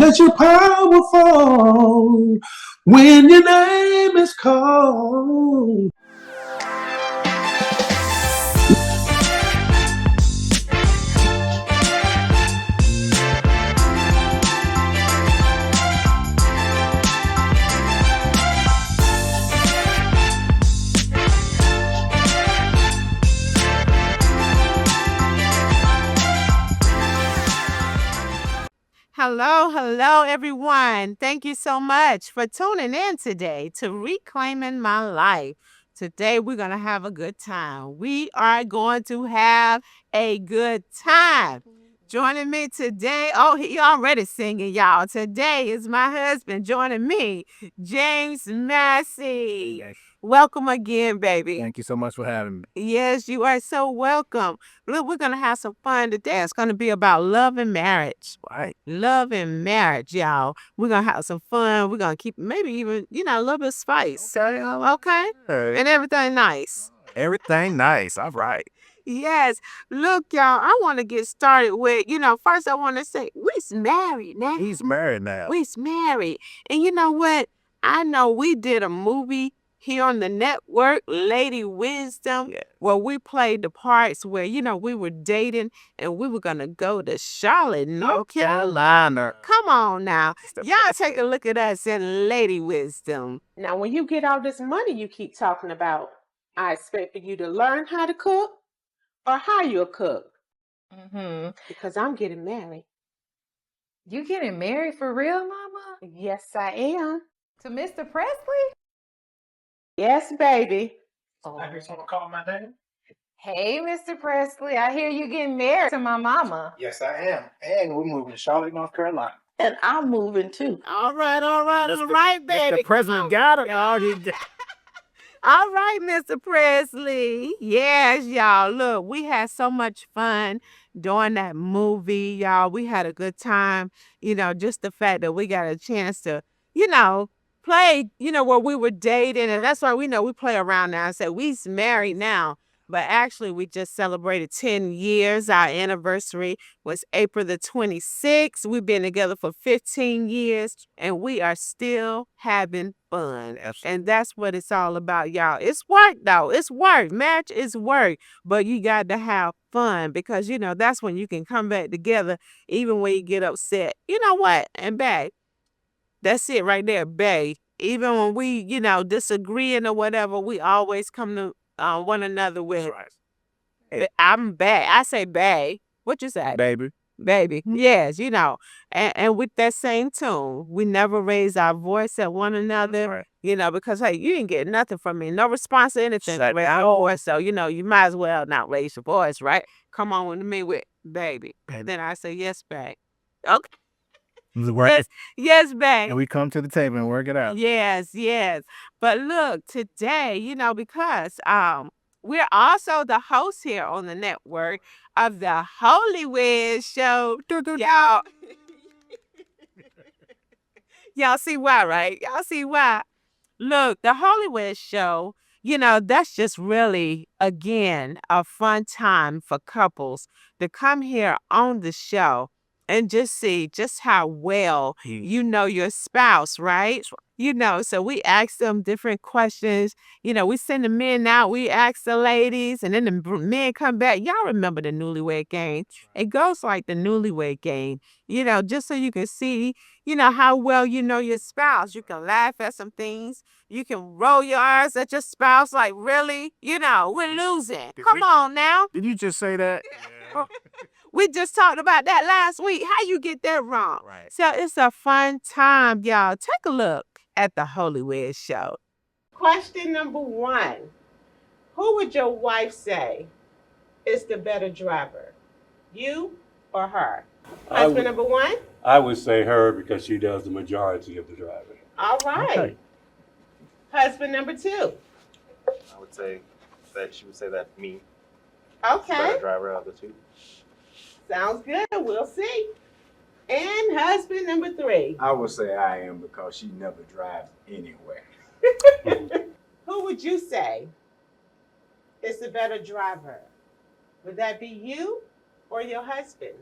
'cause you're powerful when your name is called. Hello, hello, everyone. Thank you so much for tuning in today to Reclaiming My Life. Today, we're going to have a good time. We are going to have a good time. Joining me today, oh, he already singing, y'all. Today is my husband joining me, James Massey. Yes. Welcome again, baby. Thank you so much for having me. Yes, you are so welcome. Look, we're going to have some fun today. It's going to be about love and marriage. Right. Love and marriage, y'all. We're going to have some fun. We're going to keep maybe even, a little bit of spice. So, okay? And everything nice. Everything nice. All right. Yes. Look, y'all, I want to get started with, first I want to say, we's married now. He's married now. We's married. And you know what? I know we did a movie here on the network, Lady Wisdom, Yeah. where we played the parts where, we were dating and we were going to go to Charlotte, North Carolina. Come on now. Y'all take a look at us in Lady Wisdom. Now, when you get all this money you keep talking about, I expect for you to learn how to cook or hire a cook Mm-hmm. because I'm getting married. You getting married for real, Mama? Yes, I am. To Mr. Presley? Yes, baby. I hear someone calling my name. Hey, Mr. Presley, I hear you getting married to my mama. Yes, I am. And we're moving to Charlotte, North Carolina. And I'm moving too. All right, baby. The president got it. All right, Mr. Presley. Yes, y'all. Look, we had so much fun doing that movie, y'all. We had a good time. Just the fact that we got a chance to, play, where we were dating. And that's why we know we play around now. I said, we's married now. But actually, we just celebrated 10 years. Our anniversary was April the 26th. We've been together for 15 years and we are still having fun. And that's what it's all about, y'all. It's work, though. It's work. Marriage is work. But you got to have fun because, that's when you can come back together even when you get upset. You know what? And babe, that's it right there, babe. Even when we, disagreeing or whatever, we always come to one another with, I'm bae. I say bae. What you say? Baby. Baby. Yes, and with that same tune, we never raise our voice at one another, Right. because, hey, you didn't get nothing from me, no response or anything. Shut Raise down. your voice, so, you might as well not raise your voice, right? Come on with me with baby. Baby. Then I say, yes, babe. Okay. Right. Yes, babe. And we come to the table and work it out. Yes, yes. But look, today, because we're also the host here on the network of the Holy Wiz Show. Y'all, y'all see why, right? Y'all see why? Look, the Holy Wiz Show, that's just really, again, a fun time for couples to come here on the show and just see just how well you know your spouse, right? So we ask them different questions. We send the men out, we ask the ladies, and then the men come back. Y'all remember the newlywed game? It goes like the newlywed game, just so you can see, how well you know your spouse. You can laugh at some things. You can roll your eyes at your spouse like, really? We're losing. Come on now. Did you just say that? We just talked about that last week. How you get that wrong? Right. So it's a fun time, y'all. Take a look at the Holy Wiz Show. Question number one. Who would your wife say is the better driver? You or her? Husband number one? I would say her because she does the majority of the driving. All right. Okay. Husband number two? I would say that she would say that me, Okay. better driver of the two. Sounds good. We'll see. And husband number three? I would say I am because she never drives anywhere. Who would you say is the better driver? Would that be you or your husband?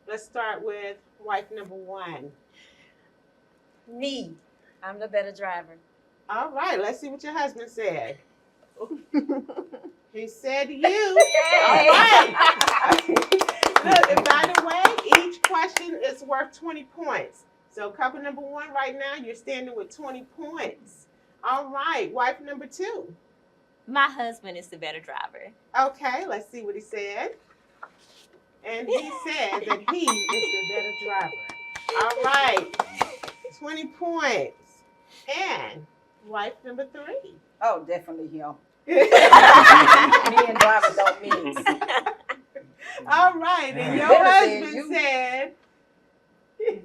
Let's start with wife number one. Me. I'm the better driver. All right, let's see what your husband said. He said you. All right. Look, and by the way, each question is worth 20 points. So couple number one right now, you're standing with 20 points. All right, wife number two. My husband is the better driver. Okay, let's see what he said. And he said that he is the better driver. All right, 20 points. And wife number three. Oh, definitely him. Me and driver don't mix. All right, and your Better husband said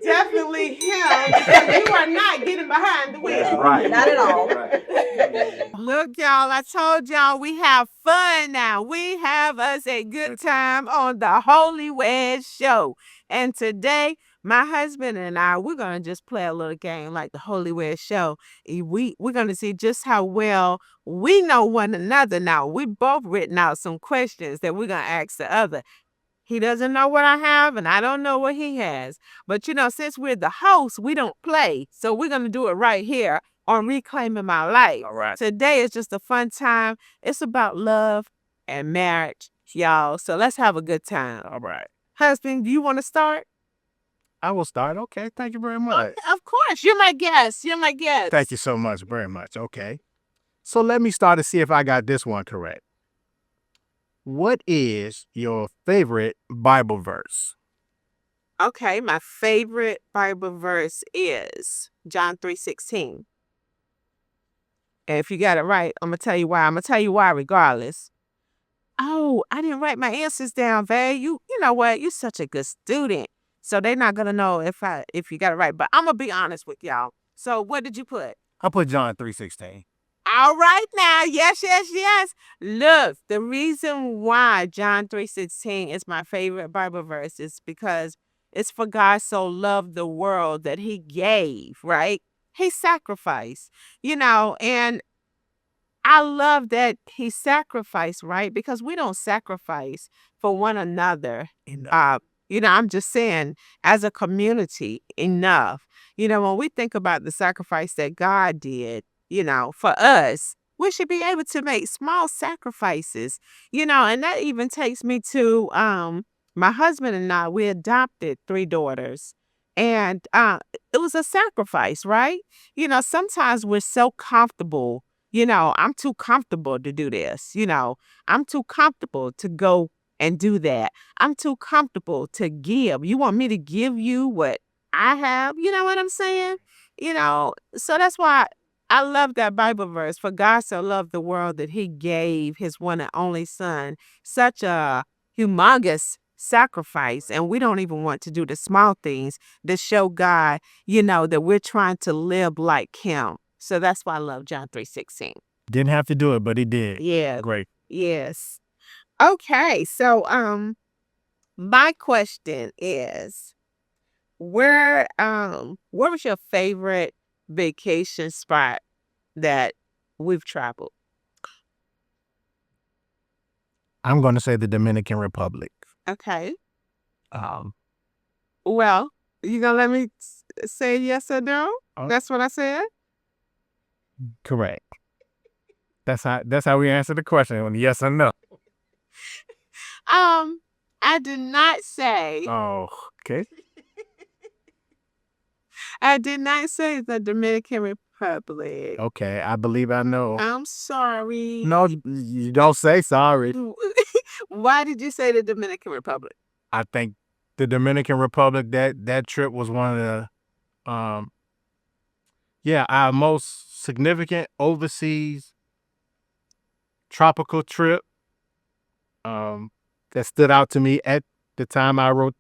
definitely him because you are not getting behind the wheel. That's right. Not at all. Right. Look, y'all, I told y'all we have fun now. We have us a good time on the Holy Wed Show. And today, my husband and I, we're going to just play a little game like the Holy Wed Show. We're going to see just how well we know one another now. We both written out some questions that we're going to ask the other. He doesn't know what I have, and I don't know what he has. But, you know, since we're the host, we don't play. So we're going to do it right here on Reclaiming My Life. All right. Today is just a fun time. It's about love and marriage, y'all. So let's have a good time. All right. Husband, do you want to start? I will start. Okay. Thank you very much. Of course. You're my guest. You're my guest. Thank you so much. Very much. Okay. So let me start to see if I got this one correct. What is your favorite Bible verse? Okay, my favorite Bible verse is John 3:16. And if you got it right, I'm going to tell you why. I'm going to tell you why regardless. Oh, I didn't write my answers down, Vay. You know what? You're such a good student. So they're not going to know if you got it right. But I'm going to be honest with y'all. So what did you put? I put John 3:16. All right now. Yes, yes, yes. Look, the reason why John 3:16 is my favorite Bible verse is because it's for God so loved the world that he gave, right? He sacrificed, you know, and I love that he sacrificed, right? Because we don't sacrifice for one another. You know, I'm just saying, as a community, enough. You know, when we think about the sacrifice that God did, you know, for us, we should be able to make small sacrifices, you know, and that even takes me to my husband and I, we adopted 3 daughters. And it was a sacrifice, right? You know, sometimes we're so comfortable. You know, I'm too comfortable to do this. You know, I'm too comfortable to go and do that. I'm too comfortable to give. You want me to give you what I have? You know what I'm saying? You know, so that's why I love that Bible verse. For God so loved the world that he gave his one and only son. Such a humongous sacrifice. And we don't even want to do the small things to show God, you know, that we're trying to live like him. So that's why I love John 3:16. Didn't have to do it, but he did. Yeah. Great. Yes. Okay. So my question is, where was your favorite vacation spot that we've traveled? I'm going to say the Dominican Republic. Okay. Um, Well, you gonna let me say yes or no? That's what I said. correct. That's how we answer the question. Yes or no. I did not say. Oh, okay. I did not say the Dominican Republic. Okay. I believe I know. I'm sorry. No, you don't say sorry. Why did you say the Dominican Republic? I think the Dominican Republic, that trip was one of the, our most significant overseas tropical trip that stood out to me at the time I wrote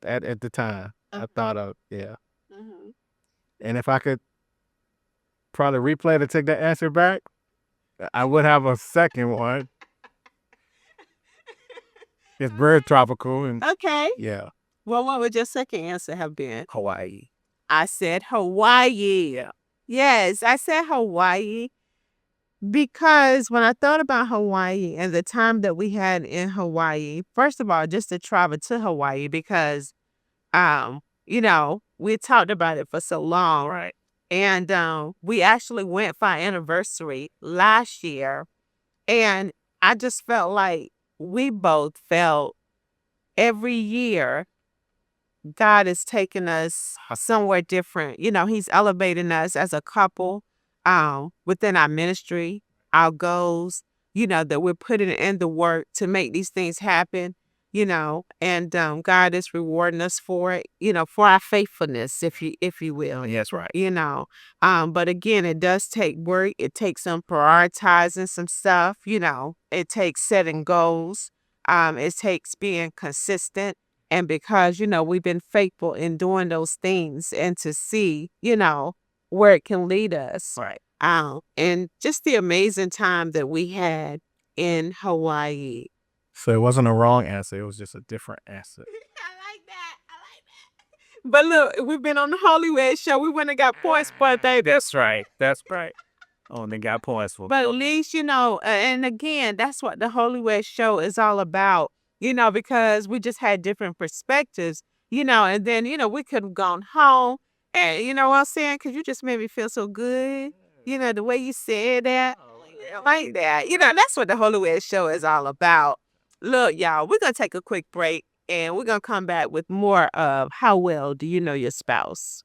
at the time. I thought of, yeah. Mm-hmm. And if I could probably replay to take that answer back, I would have a second one. It's very tropical and Okay. yeah. Well, what would your second answer have been? Hawaii. I said Hawaii. Yes, I said Hawaii because when I thought about Hawaii and the time that we had in Hawaii, first of all, just to travel to Hawaii because, you know, we talked about it for so long. Right. And we actually went for our anniversary last year. And I just felt like we both felt every year God is taking us somewhere different. You know, He's elevating us as a couple within our ministry, our goals, that we're putting in the work to make these things happen, and God is rewarding us for it, for our faithfulness, if you will. Yes, right. But again, it does take work. It takes some prioritizing some stuff, it takes setting goals. It takes being consistent. And because, we've been faithful in doing those things and to see, where it can lead us. Right. And just the amazing time that we had in Hawaii. So it wasn't a wrong answer. It was just a different answer. I like that. But look, we've been on the Hollywood show. We went and got points for that. That's right. That's right. Oh, and they got points for. But at least, and again, that's what the Hollywood show is all about, because we just had different perspectives, and then, we could have gone home and, you know what I'm saying? Because you just made me feel so good. The way you said that, like that, that's what the Hollywood show is all about. Look, y'all, we're going to take a quick break and we're going to come back with more of How Well Do You Know Your Spouse?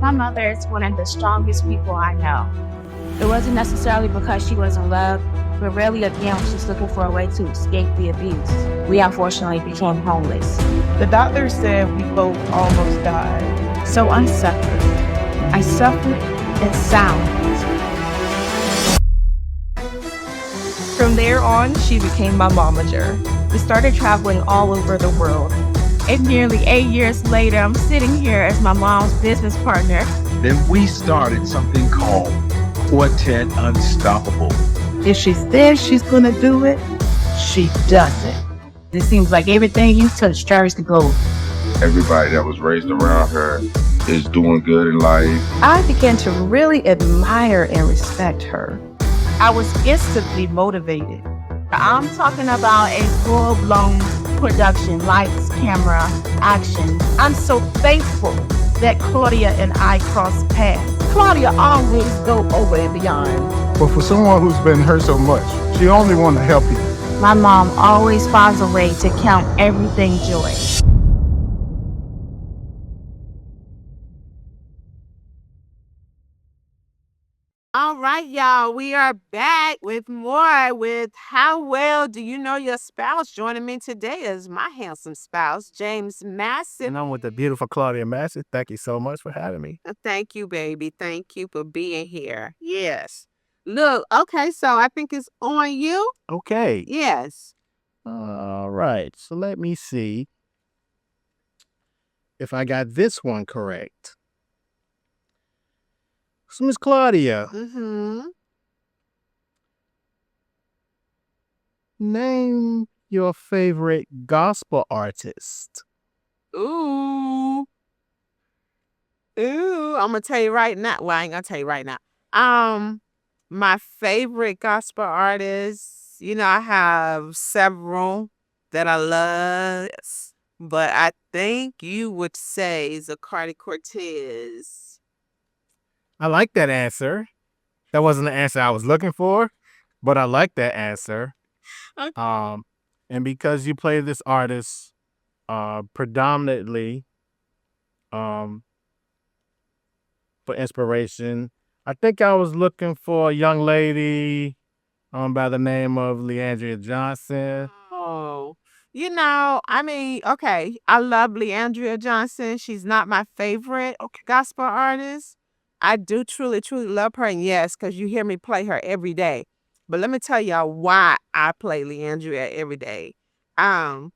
My mother is one of the strongest people I know. It wasn't necessarily because she was in love, but really again, she's looking for a way to escape the abuse. We unfortunately became homeless. The doctor said we both almost died. So I suffered. I suffered in silence. From there on, she became my momager. We started traveling all over the world. And nearly 8 years later, I'm sitting here as my mom's business partner. Then we started something called Quartet Unstoppable. If she says she's gonna do it, she does it. It seems like everything you touch turns to gold. Everybody that was raised around her is doing good in life. I began to really admire and respect her. I was instantly motivated. I'm talking about a full-blown production, lights, camera, action. I'm so thankful that Claudia and I crossed paths. Claudia always go over and beyond. But for someone who's been hurt so much, she only wanted to help you. My mom always finds a way to count everything joy. All right, y'all, we are back with more with How Well Do You Know Your Spouse? Joining me today is my handsome spouse, James Massey. And I'm with the beautiful Claudia Massey. Thank you so much for having me. Thank you, baby. Thank you for being here. Yes. Look, okay, so I think it's on you. Okay. Yes. All right. So let me see if I got this one correct. So, Miss Claudia, name your favorite gospel artist. Ooh, I'm gonna tell you right now. Well, I ain't gonna tell you right now. My favorite gospel artists, I have several that I love, but I think you would say Zacardi Cortez. I like that answer. That wasn't the answer I was looking for, but I like that answer. Okay. And because you play this artist predominantly for inspiration, I think I was looking for a young lady by the name of Leandria Johnson. Oh, okay, I love Leandria Johnson. She's not my favorite gospel artist. I do truly, truly love her. And yes, because you hear me play her every day. But let me tell y'all why I play Leandria every day. Well,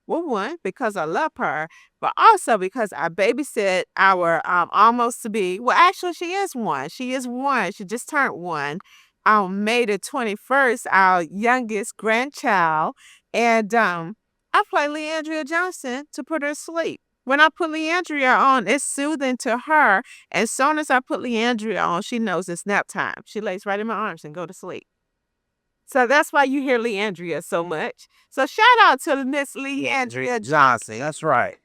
one, because I love her, but also because I babysit our almost to be, well, actually, she is one. She is one. She just turned one. On May the 21st, our youngest grandchild. And I play Leandria Johnson to put her to sleep. When I put Leandria on, it's soothing to her. As soon as I put Leandria on, she knows it's nap time. She lays right in my arms and go to sleep. So that's why you hear Leandria so much. So shout out to Miss Leandria Johnson. That's right.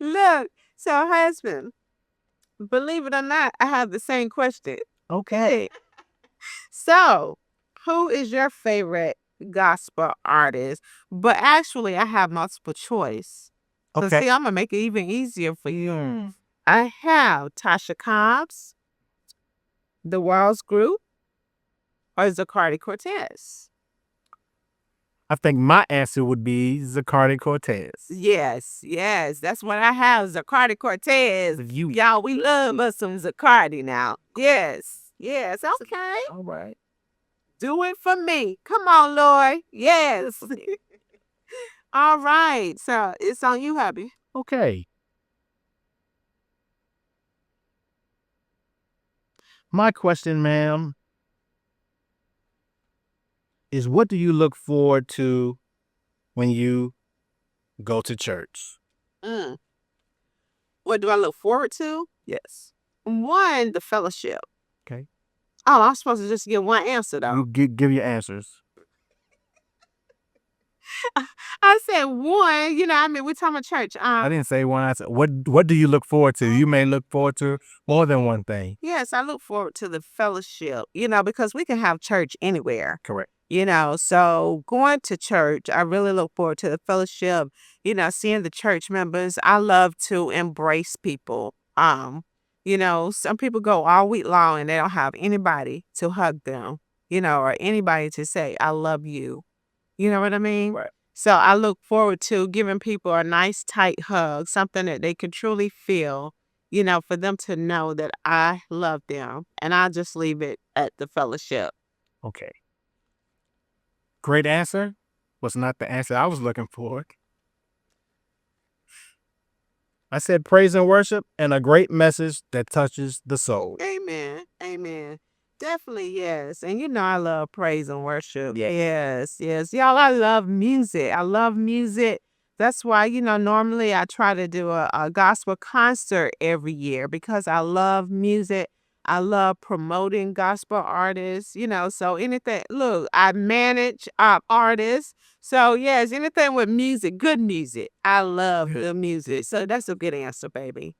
Look, so husband, believe it or not, I have the same question. Okay. So, who is your favorite gospel artist? But actually, I have multiple choice. So Okay. see, I'm gonna make it even easier for you. I have Tasha Cobbs, The Walls Group, or Zacardi Cortez. I think my answer would be Zacardi Cortez. Yes, that's what I have. Zacardi Cortez. Y'all, we love us some Zacardi now. Yes, okay. All right. Do it for me. Come on, Lord. Yes. All right. So it's on you, hubby. Okay. My question, ma'am, is what do you look forward to when you go to church? What do I look forward to? Yes. One, the fellowship. Okay. Oh, I'm supposed to just give one answer, though. You give your answers. I said one, we're talking about church. I didn't say one answer. What do you look forward to? You may look forward to more than one thing. Yes, I look forward to the fellowship, because we can have church anywhere. Correct. So going to church, I really look forward to the fellowship, seeing the church members. I love to embrace people. Some people go all week long and they don't have anybody to hug them, or anybody to say, I love you. You know what I mean? Right. So I look forward to giving people a nice tight hug, something that they can truly feel, for them to know that I love them. And I just leave it at the fellowship. Okay. Great answer. Was not the answer I was looking for. I said praise and worship and a great message that touches the soul. Amen. Definitely, yes. And I love praise and worship. Yes. Y'all, I love music. That's why, normally I try to do a gospel concert every year because I love music. I love promoting gospel artists, so anything. Look, I manage artists. So, yes, anything with music, good music. I love the music. So that's a good answer, baby.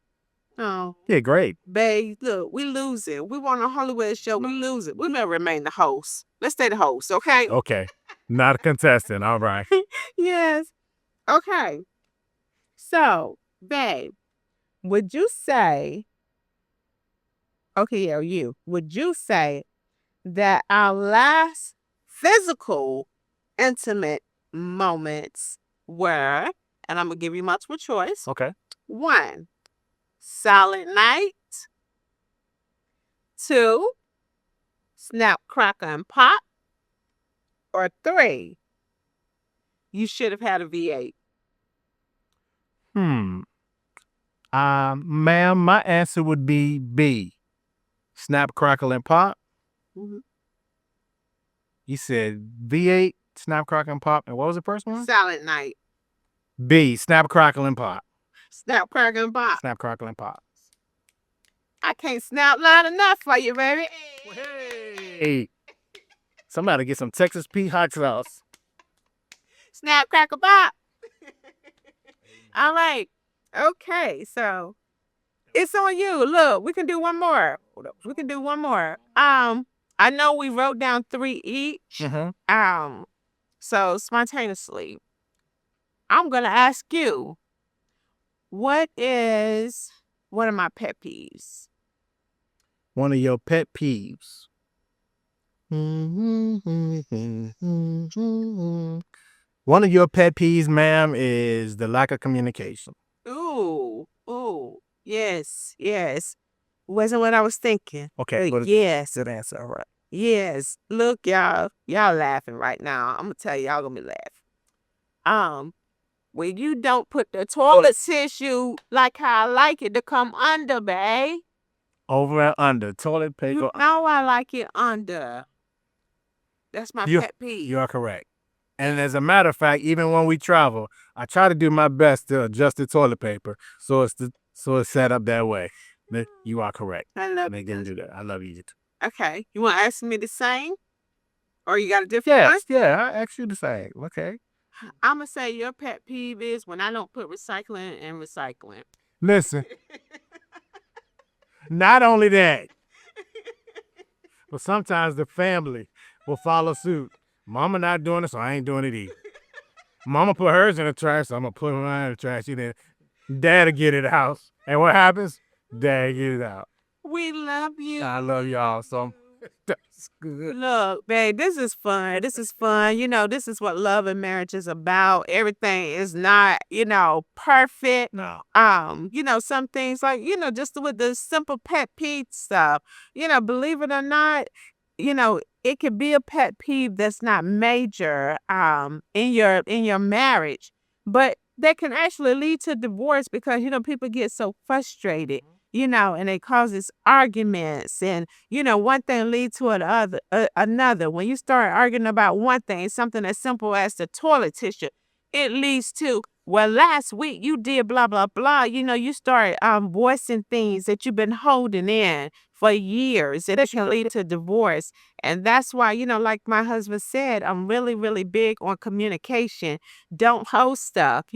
Oh. Yeah, great. Babe, look, we losing. We want a Hollywood show. We losing. We may remain the host. Let's stay the host, okay? Okay. Not a contestant. All right. Yes. Okay. So, babe, would you say, would you say that our last physical intimate moments were, and I'm going to give you multiple choice. Okay. 1, Silent Night. 2, Snap, Crackle, and Pop. Or 3, You Should Have Had a V8. Ma'am, my answer would be B. Snap, Crackle, and Pop. Mm-hmm. You said V8, Snap, Crackle, and Pop. And what was the first one? Silent Night. B. Snap, Crackle, and Pop. Snap, Crackle, and Pop. Snap, Crackle, and Pop. I can't snap loud enough for you, baby. Hey. Somebody get some Texas Pete hot sauce. Snap, Crackle, Pop. All right. Okay, so it's on you. Look, we can do one more. I know we wrote down 3 each. Mm-hmm. So spontaneously, I'm gonna ask you, what is one of my pet peeves? One of your pet peeves. One of your pet peeves, ma'am, is the lack of communication. Ooh, yes. Wasn't what I was thinking. Okay. Yes. Good answer. All right. Yes. Look, y'all laughing right now. I'm gonna tell y'all gonna be laughing. When you don't put the toilet tissue like how I like it to come under, babe. Over and under. Toilet paper. You know I like it under. That's my pet peeve. You are correct. And as a matter of fact, even when we travel, I try to do my best to adjust the toilet paper so it's set up that way. You are correct. I love They didn't do that. I love you. Okay. You want to ask me the same? Or you got a different one? Yeah, I asked you the same. Okay. I'm gonna say your pet peeve is when I don't put recycling in recycling. Listen, not only that, but sometimes the family will follow suit. Mama not doing it, so I ain't doing it either. Mama put hers in the trash, so I'm gonna put mine in the trash. Then Dad'll get it out. And what happens? Dad get it out. We love you. I love y'all, so that's good. Look, babe, this is fun. This is fun. You know, this is what love and marriage is about. Everything is not, perfect. No. Some things like, just with the simple pet peeve stuff, believe it or not, it could be a pet peeve that's not major in your marriage, but that can actually lead to divorce because, people get so frustrated. And it causes arguments and, one thing leads to another. When you start arguing about one thing, something as simple as the toilet tissue, it leads to, well, last week you did blah, blah, blah. You start voicing things that you've been holding in for years. It can lead to divorce. And that's why, like my husband said, I'm really, really big on communication. Don't hold stuff,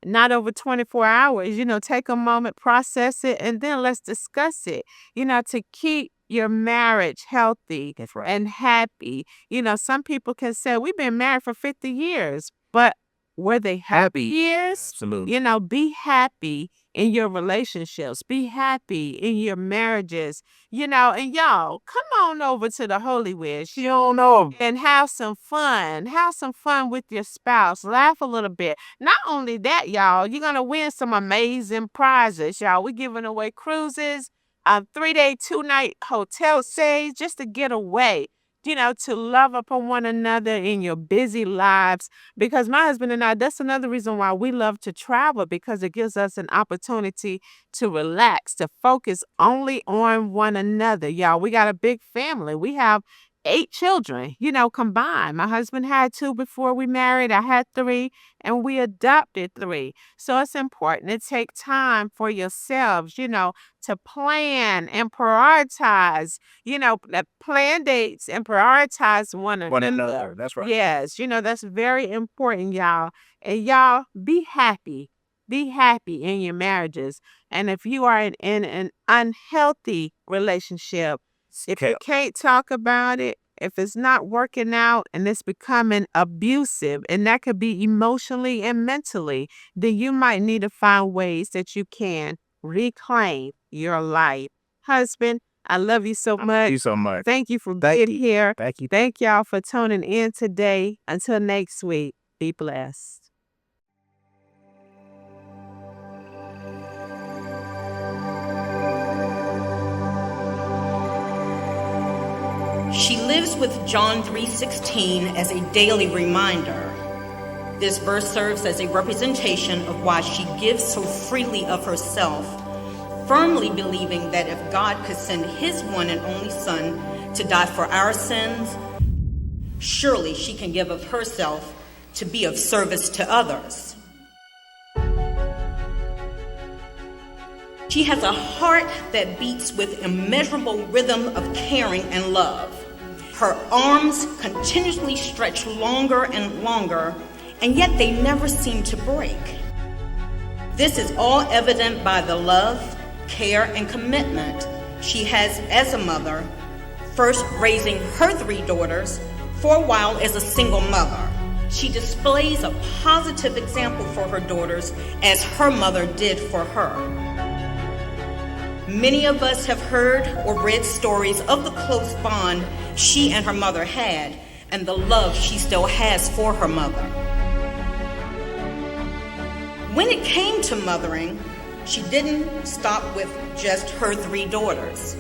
not over 24 hours, take a moment, process it, and then let's discuss it, to keep your marriage healthy and happy. Some people can say, we've been married for 50 years, but were they happy years? Absolutely. Be happy in your relationships. Be happy in your marriages. And y'all, come on over to the Holy Wish. You don't know. And have some fun. Have some fun with your spouse. Laugh a little bit. Not only that, y'all, you're going to win some amazing prizes, y'all. We're giving away cruises, 3-day, 2-night hotel stays just to get away. To love upon one another in your busy lives. Because my husband and I, that's another reason why we love to travel, because it gives us an opportunity to relax, to focus only on one another. Y'all, we got a big family. We have 8 children, combined. My husband had 2 before we married. I had 3, and we adopted 3. So it's important to take time for yourselves, to plan and prioritize, plan dates and prioritize one another. That's right. Yes, that's very important, y'all. And y'all, be happy. Be happy in your marriages. And if you are in an unhealthy relationship, if you can't talk about it, if it's not working out and it's becoming abusive, and that could be emotionally and mentally, then you might need to find ways that you can reclaim your life. Husband, I love you so much. Thank you so much. Thank you for being here. Thank you. Thank y'all for tuning in today. Until next week, be blessed. She lives with John 3:16 as a daily reminder. This verse serves as a representation of why she gives so freely of herself, firmly believing that if God could send his one and only Son to die for our sins, surely she can give of herself to be of service to others. She has a heart that beats with immeasurable rhythm of caring and love. Her arms continuously stretch longer and longer, and yet they never seem to break. This is all evident by the love, care, and commitment she has as a mother, first raising her 3 daughters, for a while as a single mother. She displays a positive example for her daughters as her mother did for her. Many of us have heard or read stories of the close bond she and her mother had and the love she still has for her mother. When it came to mothering, she didn't stop with just her 3 daughters.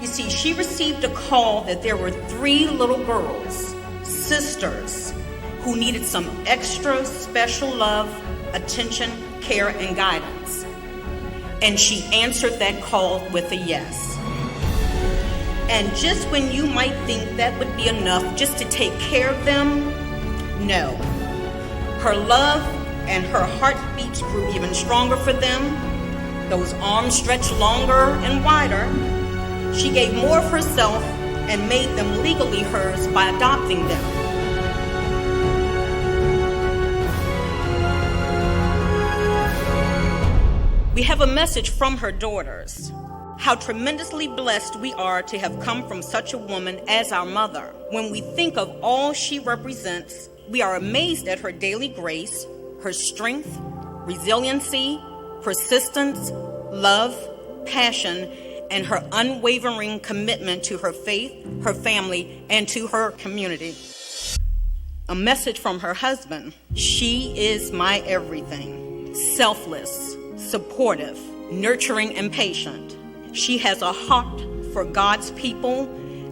You see, she received a call that there were 3 little girls, sisters, who needed some extra special love, attention, care, and guidance. And she answered that call with a yes. And just when you might think that would be enough just to take care of them, no. Her love and her heartbeats grew even stronger for them. Those arms stretched longer and wider. She gave more of herself and made them legally hers by adopting them. We have a message from her daughters. How tremendously blessed we are to have come from such a woman as our mother. When we think of all she represents, we are amazed at her daily grace, her strength, resiliency, persistence, love, passion, and her unwavering commitment to her faith, her family, and to her community. A message from her husband. She is my everything. Selfless, supportive, nurturing, and patient. She has a heart for God's people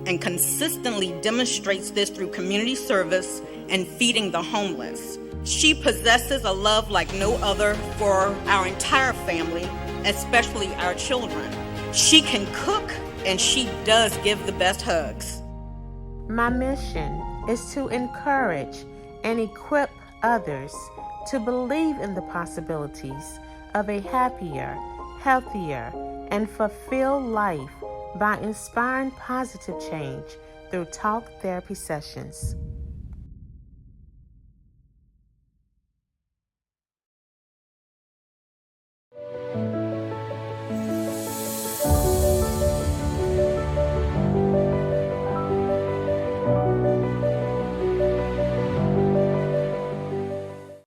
and consistently demonstrates this through community service and feeding the homeless. She possesses a love like no other for our entire family, especially our children. She can cook, and she does give the best hugs. My mission is to encourage and equip others to believe in the possibilities of a happier, healthier, and fulfilled life by inspiring positive change through talk therapy sessions.